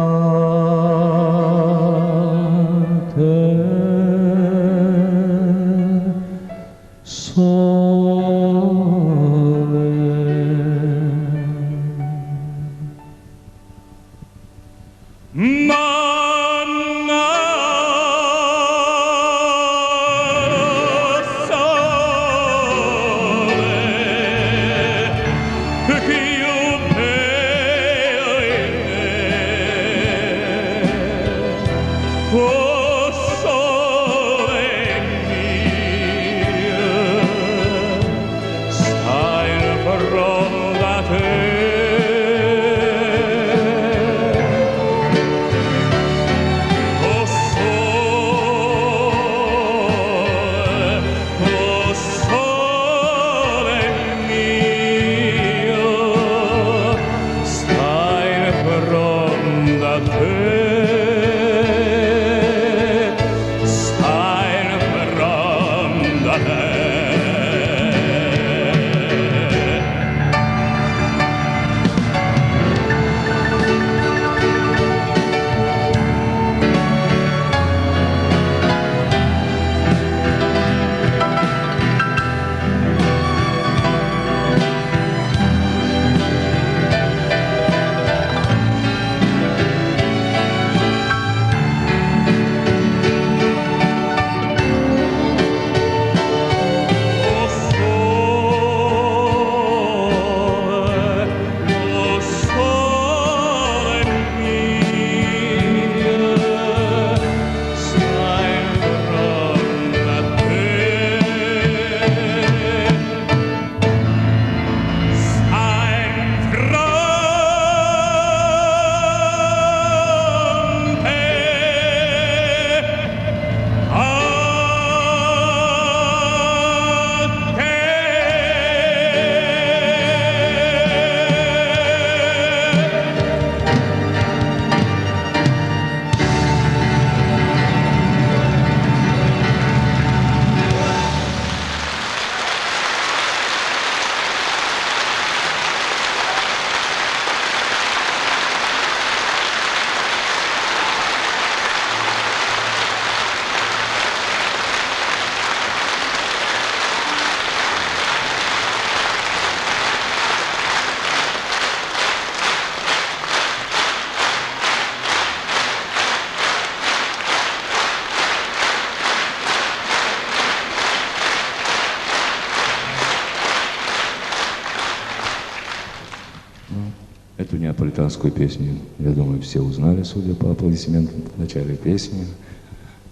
Эту неаполитанскую песню, я думаю, все узнали, судя по аплодисментам в начале песни.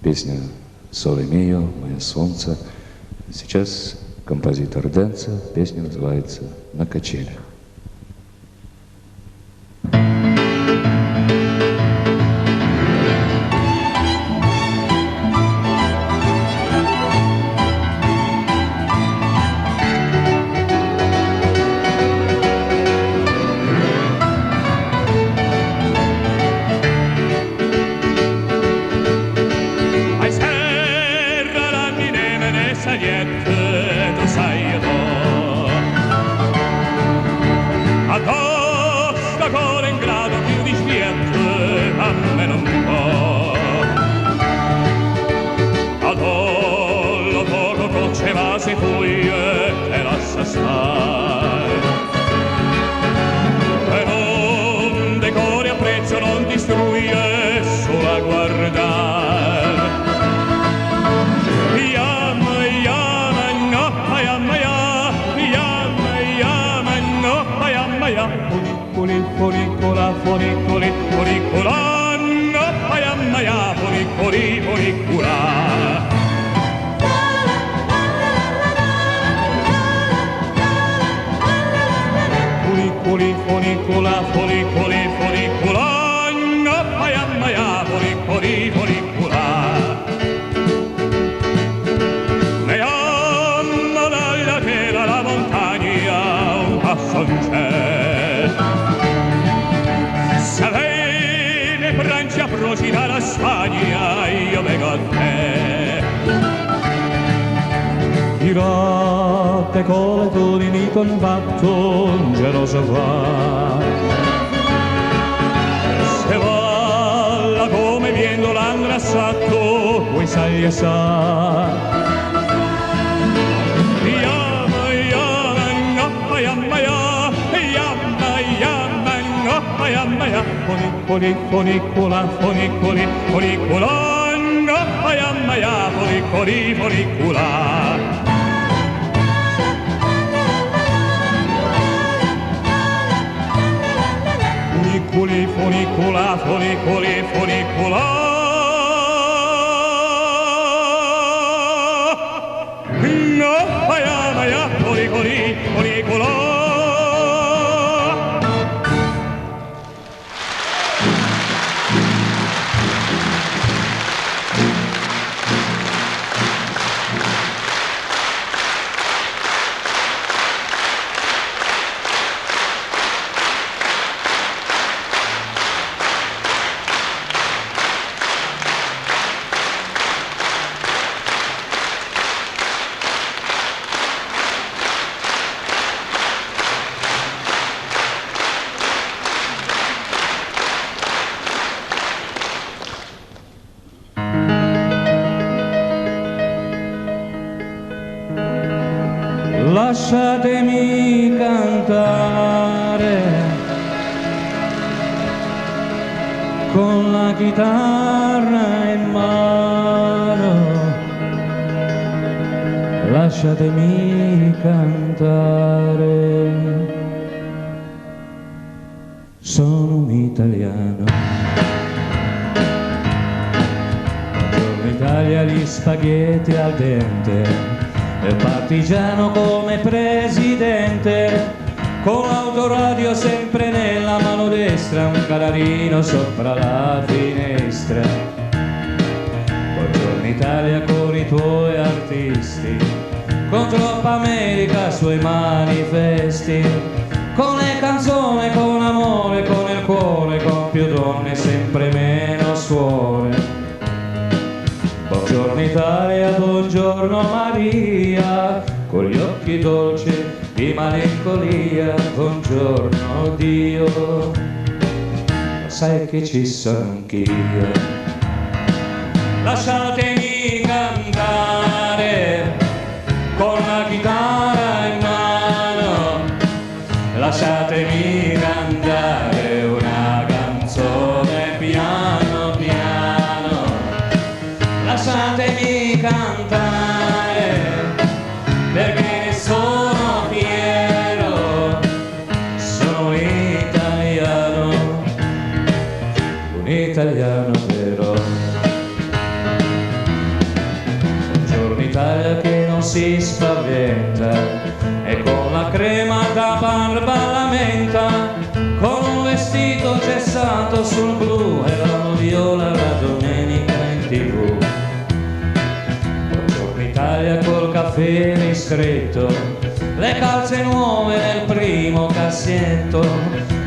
Песня «Соле мио», «Мое солнце». Сейчас композитор Денца, песня называется «На качелях». Tirate con le toni di combatto, geloso va. Se balla come viendo l'angrassato, poi sai e sa. Yama, yama, no, yama, yama, yama, no, yama, yama. Funicola, funicoli, funicola, no, yama, yama, funicoli, funicula. Funicula, funiculi, funicula. No, maya, funiculi, funicula. Lasciatemi cantare con la chitarra in mano, lasciatemi cantare. Sono un italiano, buongiorno Italia, gli spaghetti al dente. E partigiano come presidente, con l'autoradio sempre nella mano destra, un canarino sopra la finestra. Buongiorno Italia con i tuoi artisti, con troppa America sui manifesti, con le canzoni, con amore, con il cuore, con più donne, sempre meno suore. Buongiorno Italia, buongiorno Maria, con gli occhi dolci di malinconia, buongiorno Dio, lo sai che ci sono anch'io. Lasciatemi cantare con la chitarra in mano, lasciatemi cantare una canzone piano piano, lasciatemi cantare perché sono fiero, sono italiano, un italiano vero. si spaventa e con la crema da barba lamenta, con un vestito gessato sul blu e la viola la domenica in TV. Buongiorno Italia col caffè ristretto, le calze nuove nel primo cassetto,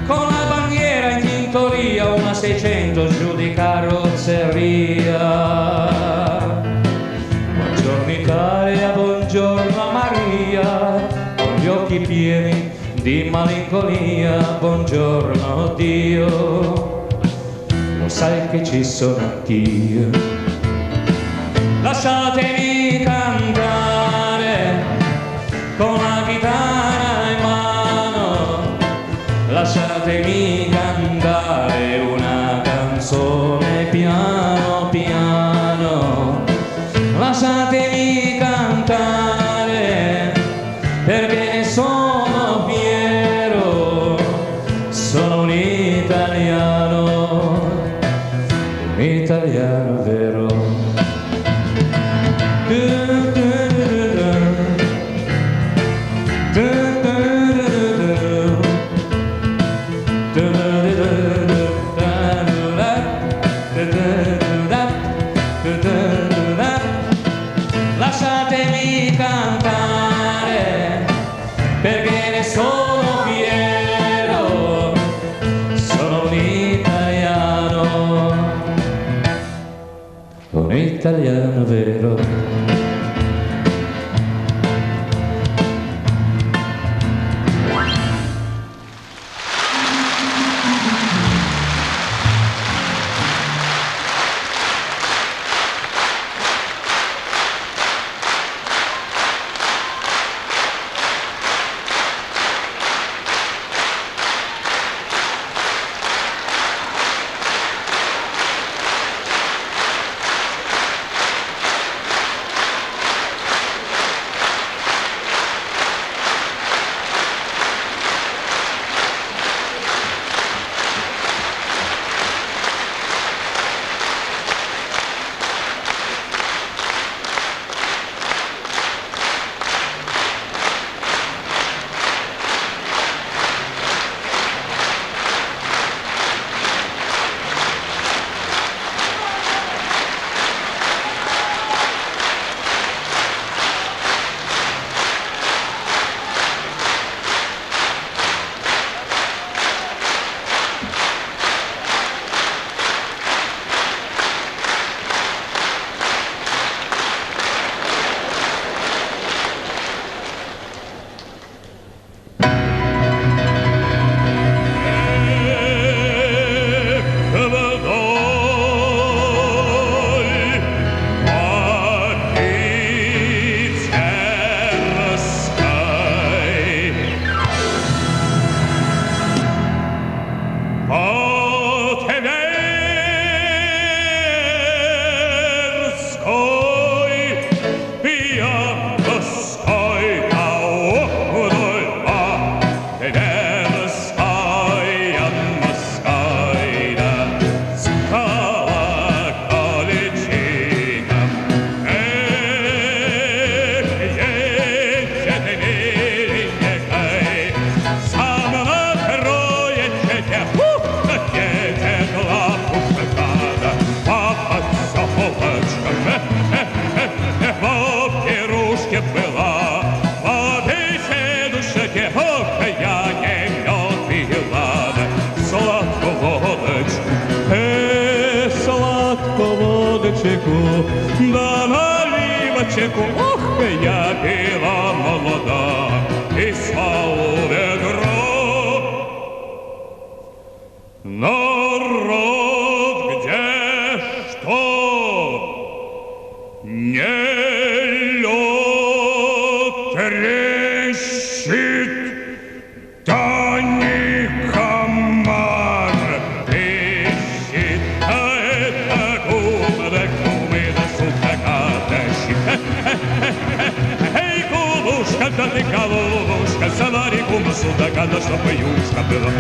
con la bandiera in tintoria, una 600 giù di carrozzeria. Buongiorno Italia, buongiorno Maria, con gli occhi pieni di malinconia, buongiorno Dio, lo sai che ci sono anch'io. Lasciatemi cantare con la chitarra in mano, lasciatemi cantare una canzone piano piano, lasciatemi cantare perché ne sono fiero, sono un italiano vero. Lasciatemi cantare perché ne sono fiero, sono un italiano vero. Да наливочку, ох, я пила молода, и славу ведро. Народ, где что не лед трещит, да не комар пищит, а это губа да судака тащит. Эй, голубушка, да ты голубушка, завари губа судака, да чтобы юшка была.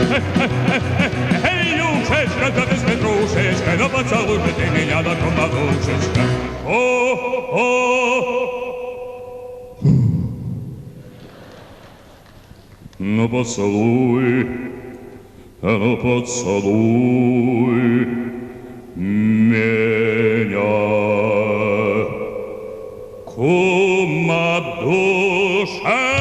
Эй, юшечка, да ты с петрушечкой, да поцелуй же ты меня, да подушечка. О, Ну поцелуй меня, кума душечка.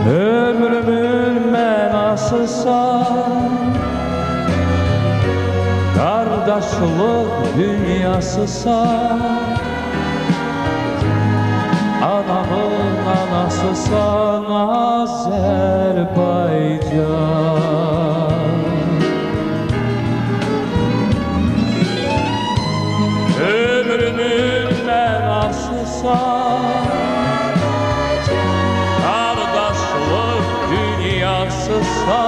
Ömrümün menasısa kardeşlik dünyasısa anamın anasısan Azerbaycan. Ömrümün menasısa kardeşlik dünyasısa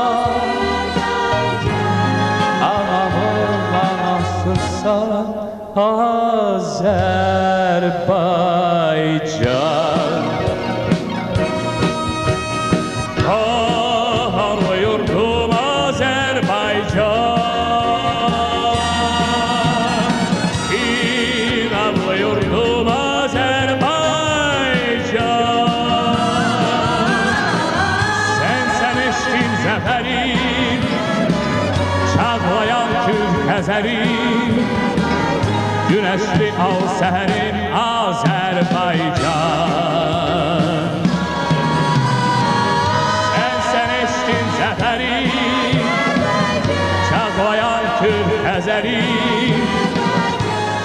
anamın anasısa Azerbaycan. Kaharlı yurdum Azerbaycan, İnanlı yurdum Azerbaycan. Sen eşkin zaferim, çağlayan kül Xəzərim, güneşli al seherim Azerbaycan. Sen eşkin zaferim, çağlayan kül Xəzərim,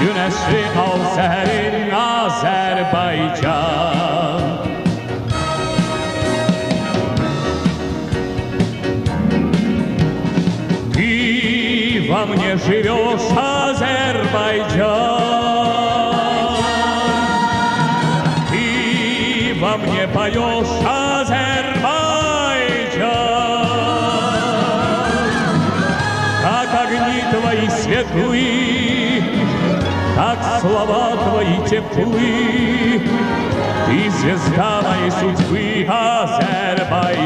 güneşli al seherim Azerbaycan. Во мне живешь, Азербайджан, Ты во мне поешь, Азербайджан. Как огни твои светлые, как слова твои теплые, Ты звезда моей судьбы, Азербайджан.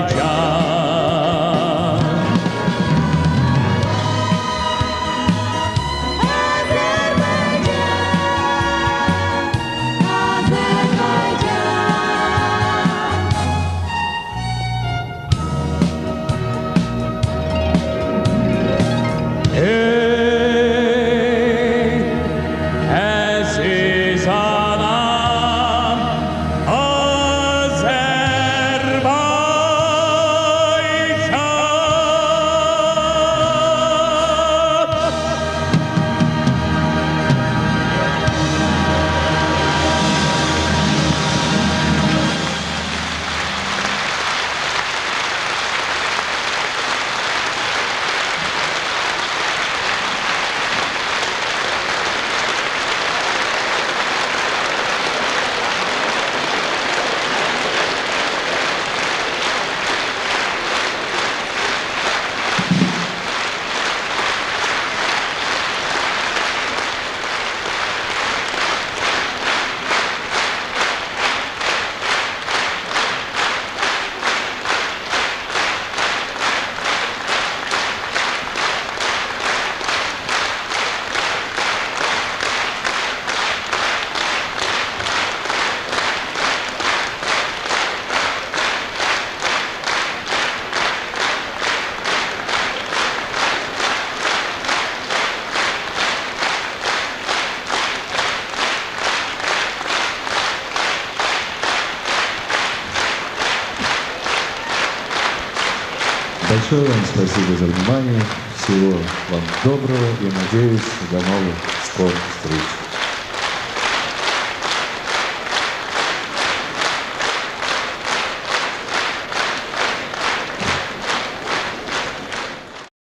Большое вам спасибо за внимание. Всего вам доброго и, надеюсь, до новых скорых встреч.